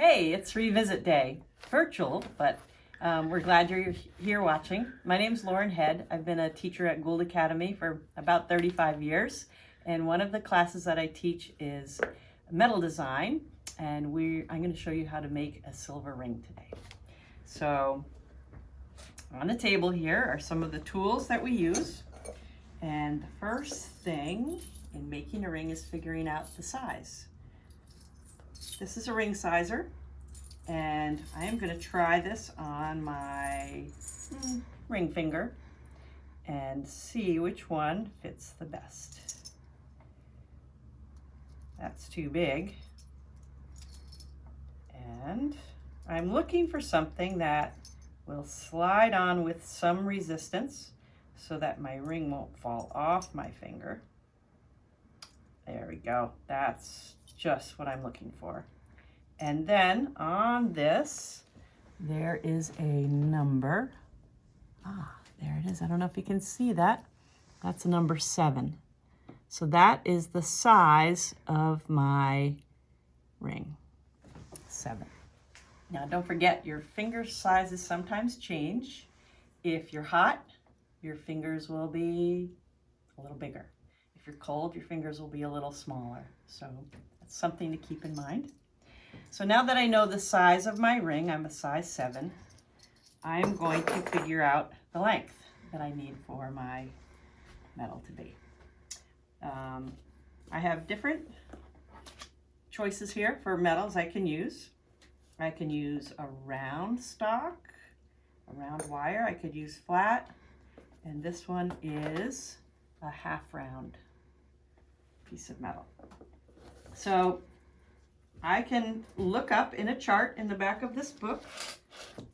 Hey, it's Revisit Day, virtual, but we're glad you're here watching. My name's Lauren Head. I've been a teacher at Gould Academy for about 35 years, and one of the classes that I teach is metal design, and I'm going to show you how to make a silver ring today. So on the table here are some of the tools that we use, and the first thing in making a ring is figuring out the size. This is a ring sizer, and I am going to try this on my ring finger and see which one fits the best. That's too big. And I'm looking for something that will slide on with some resistance so that my ring won't fall off my finger. There we go. That's just what I'm looking for. And then on this, there is a number. There it is. I don't know if you can see that. That's a number 7. So that is the size of my ring, 7. Now don't forget, your finger sizes sometimes change. If you're hot, your fingers will be a little bigger. If you're cold, your fingers will be a little smaller. So that's something to keep in mind. So now that I know the size of my ring, I'm a size 7, I'm going to figure out the length that I need for my metal to be. I have different choices here for metals I can use. I can use a round stock, a round wire. I could use flat, and this one is a half round piece of metal. So I can look up in a chart in the back of this book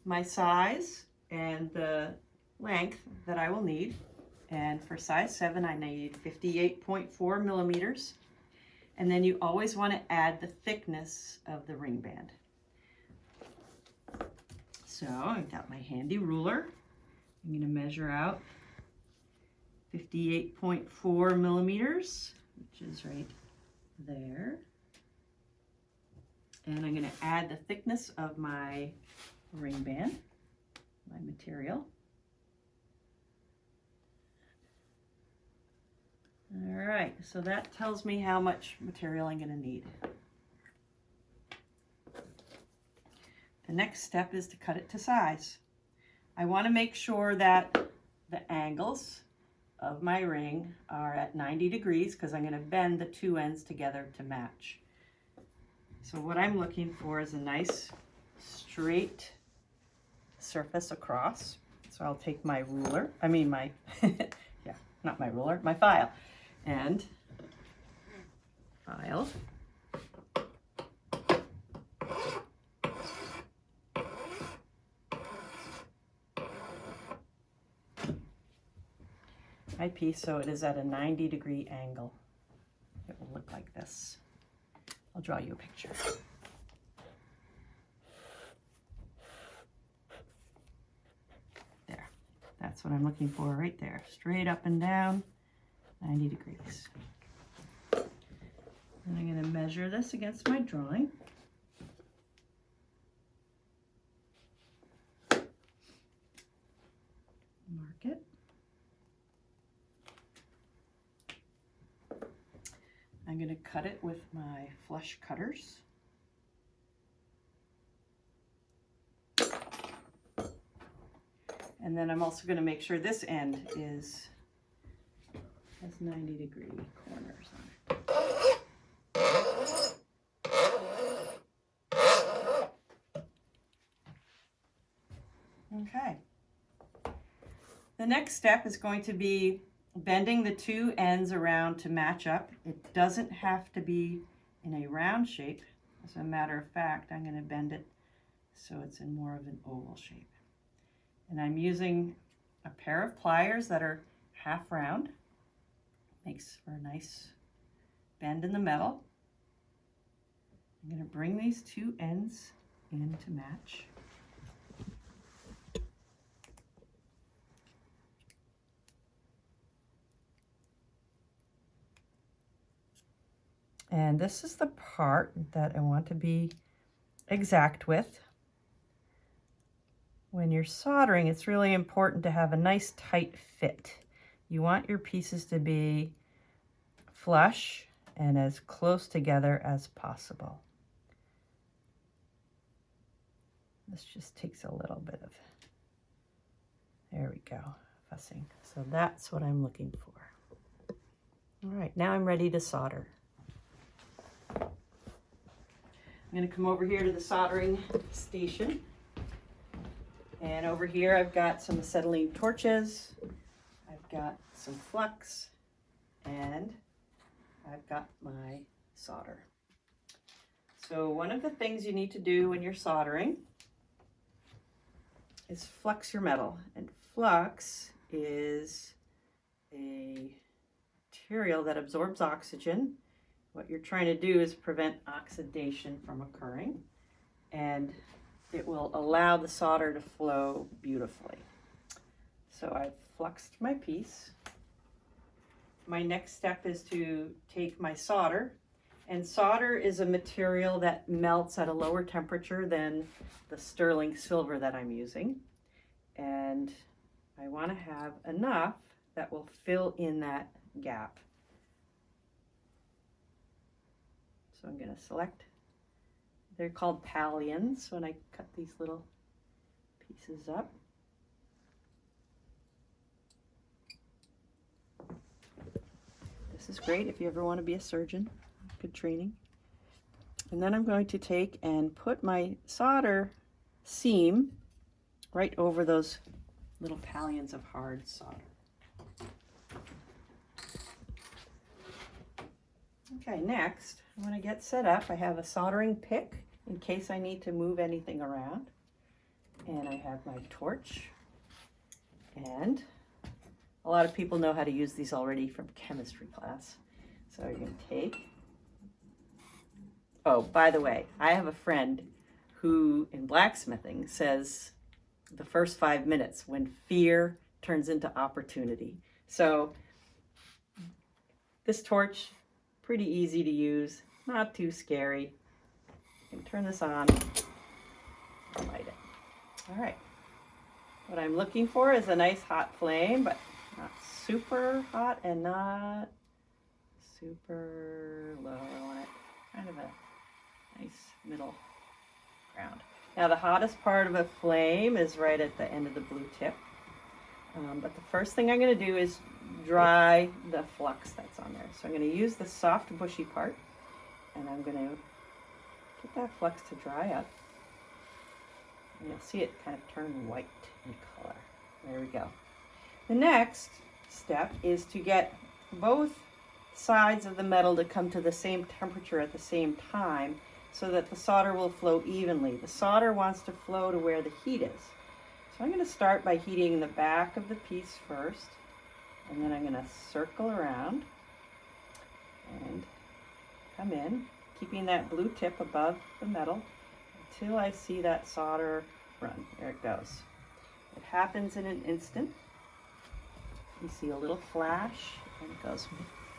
my size and the length that I will need. And for size 7, I need 58.4 millimeters. And then you always want to add the thickness of the ring band. So I've got my handy ruler. I'm going to measure out 58.4 millimeters, which is right there. And I'm going to add the thickness of my ring band, my material. All right, so that tells me how much material I'm going to need. The next step is to cut it to size. I want to make sure that the angles of my ring are at 90 degrees because I'm going to bend the two ends together to match. So what I'm looking for is a nice straight surface across. So I'll take my ruler, not my ruler, my file, and file. My piece so it is at a 90-degree angle. It will look like this. I'll draw you a picture. There, that's what I'm looking for right there. Straight up and down, 90 degrees. And I'm going to measure this against my drawing. Mark it. I'm going to cut it with my flush cutters. And then I'm also going to make sure this end has 90-degree corners on it. Okay. The next step is going to be bending the two ends around to match up. It doesn't have to be in a round shape. As a matter of fact, I'm going to bend it so it's in more of an oval shape. And I'm using a pair of pliers that are half round. Makes for a nice bend in the metal. I'm going to bring these two ends in to match. And this is the part that I want to be exact width. When you're soldering, it's really important to have a nice tight fit. You want your pieces to be flush and as close together as possible. This just takes a little bit of, there we go, fussing. So that's what I'm looking for. All right, now I'm ready to solder. I'm going to come over here to the soldering station. And over here I've got some acetylene torches, I've got some flux, and I've got my solder. So one of the things you need to do when you're soldering is flux your metal. And flux is a material that absorbs oxygen. What you're trying to do is prevent oxidation from occurring, and it will allow the solder to flow beautifully. So I've fluxed my piece. My next step is to take my solder, and solder is a material that melts at a lower temperature than the sterling silver that I'm using. And I want to have enough that will fill in that gap. So I'm going to select, they're called pallions when I cut these little pieces up. This is great if you ever want to be a surgeon, good training. And then I'm going to take and put my solder seam right over those little pallions of hard solder. Okay, next, when I get set up, I have a soldering pick in case I need to move anything around. And I have my torch. And a lot of people know how to use these already from chemistry class. So you're going to take, oh, by the way, I have a friend who in blacksmithing says the first 5 minutes when fear turns into opportunity. So this torch, pretty easy to use, not too scary. You can turn this on and light it. All right. What I'm looking for is a nice hot flame, but not super hot and not super low. I want it kind of a nice middle ground. Now the hottest part of a flame is right at the end of the blue tip. But the first thing I'm going to do is dry the flux that's on there. So I'm going to use the soft bushy part, and I'm going to get that flux to dry up. And you'll see it kind of turn white in color. There we go. The next step is to get both sides of the metal to come to the same temperature at the same time so that the solder will flow evenly. The solder wants to flow to where the heat is. So I'm going to start by heating the back of the piece first, and then I'm going to circle around and come in, keeping that blue tip above the metal until I see that solder run. There it goes. It happens in an instant. You see a little flash, and it goes.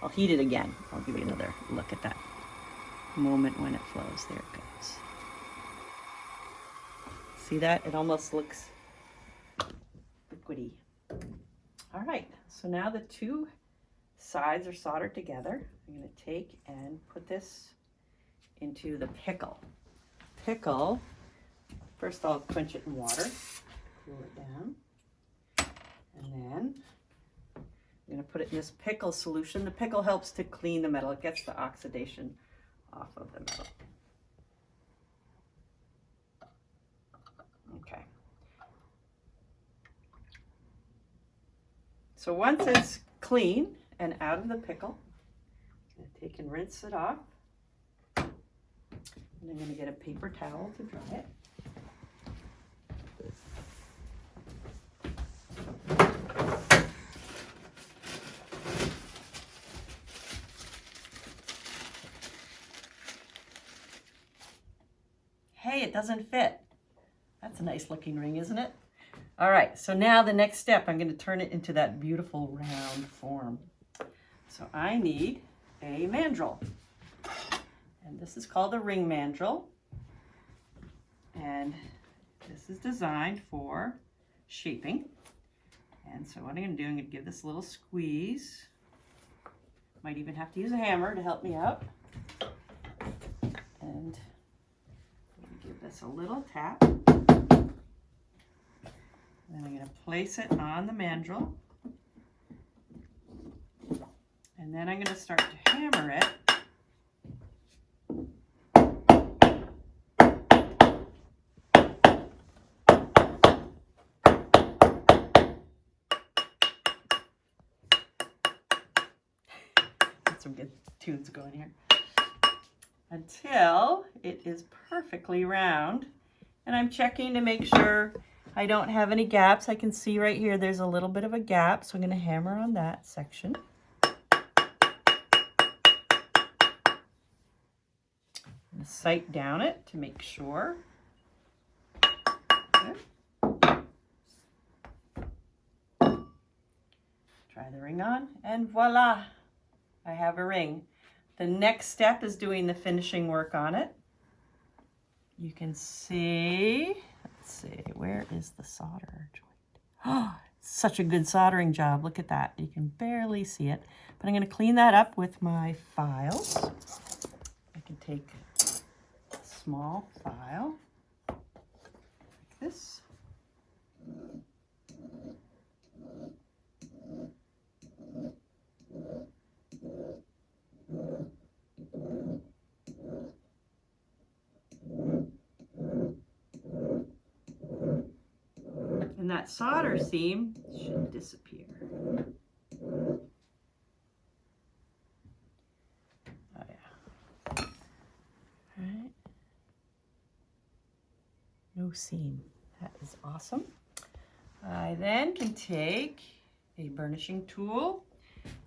I'll heat it again. I'll give you another look at that moment when it flows. There it goes. See that? It almost looks liquidy. All right, so now the two sides are soldered together. I'm going to take and put this into the pickle. Pickle, first I'll quench it in water, cool it down, and then I'm going to put it in this pickle solution. The pickle helps to clean the metal. It gets the oxidation off of the metal. Okay. So once it's clean and out of the pickle, I'm going to take and rinse it off. And I'm going to get a paper towel to dry it. Hey, it doesn't fit. That's a nice looking ring, isn't it? All right, so now the next step, I'm going to turn it into that beautiful round form. So I need a mandrel. And this is called a ring mandrel. And this is designed for shaping. And so what I'm going to do, I'm going to give this a little squeeze. Might even have to use a hammer to help me out. And give this a little tap. Then I'm going to place it on the mandrel. And then I'm going to start to hammer it. Got some good tunes going here. Until it is perfectly round. And I'm checking to make sure I don't have any gaps. I can see right here there's a little bit of a gap, so I'm going to hammer on that section. I'm going to sight down it to make sure. Okay. Try the ring on, and voila! I have a ring. The next step is doing the finishing work on it. You can see, let's see, where is the solder joint? Oh, such a good soldering job. Look at that. You can barely see it. But I'm going to clean that up with my files. I can take a small file like this. And that solder seam should disappear. Oh yeah. All right. No seam. That is awesome. I then can take a burnishing tool,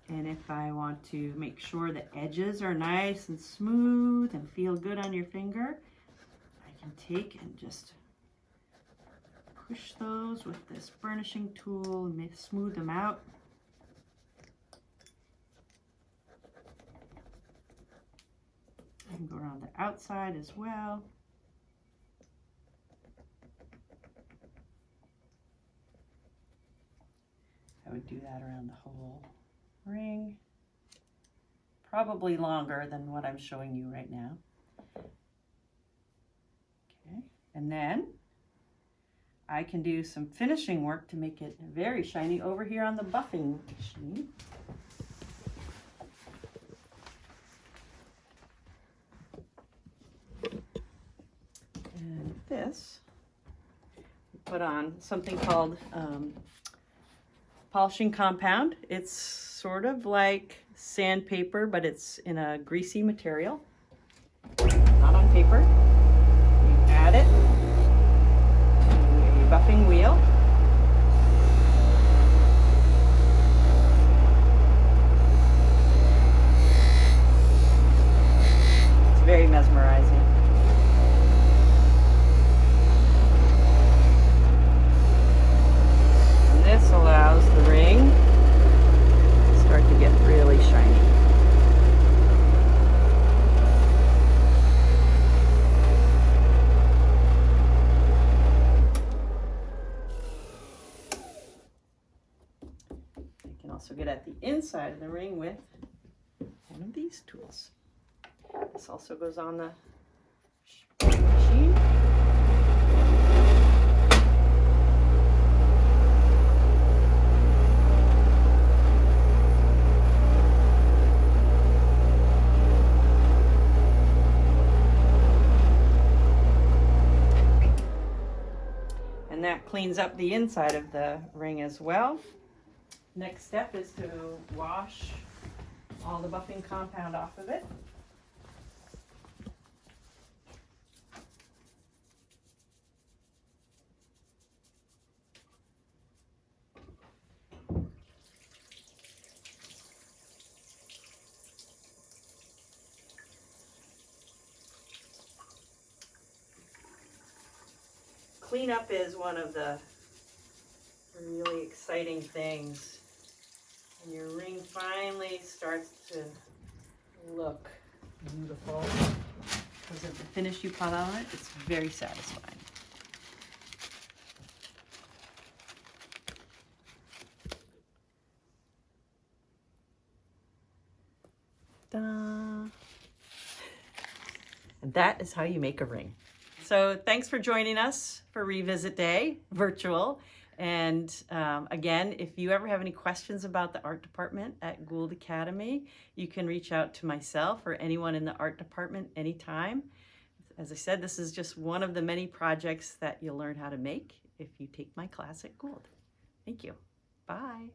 and if I want to make sure the edges are nice and smooth and feel good on your finger, I can take and just push those with this burnishing tool and smooth them out. I can go around the outside as well. I would do that around the whole ring. Probably longer than what I'm showing you right now. Okay, and then I can do some finishing work to make it very shiny over here on the buffing machine. And this, we put on something called polishing compound. It's sort of like sandpaper, but it's in a greasy material, not on paper. You add it to a buffing wheel. It's very mesmerizing. And this allows the ring to start to get really shiny. You can also get at the inside of the ring with one of these tools. This also goes on the machine. And that cleans up the inside of the ring as well. Next step is to wash all the buffing compound off of it. Cleanup is one of the really exciting things. And your ring finally starts to look beautiful because of the finish you put on it. It's very satisfying. Ta-da! And that is how you make a ring. So thanks for joining us for Revisit Day, virtual. And again, if you ever have any questions about the art department at Gould Academy, you can reach out to myself or anyone in the art department anytime. As I said, this is just one of the many projects that you'll learn how to make if you take my class at Gould. Thank you. Bye.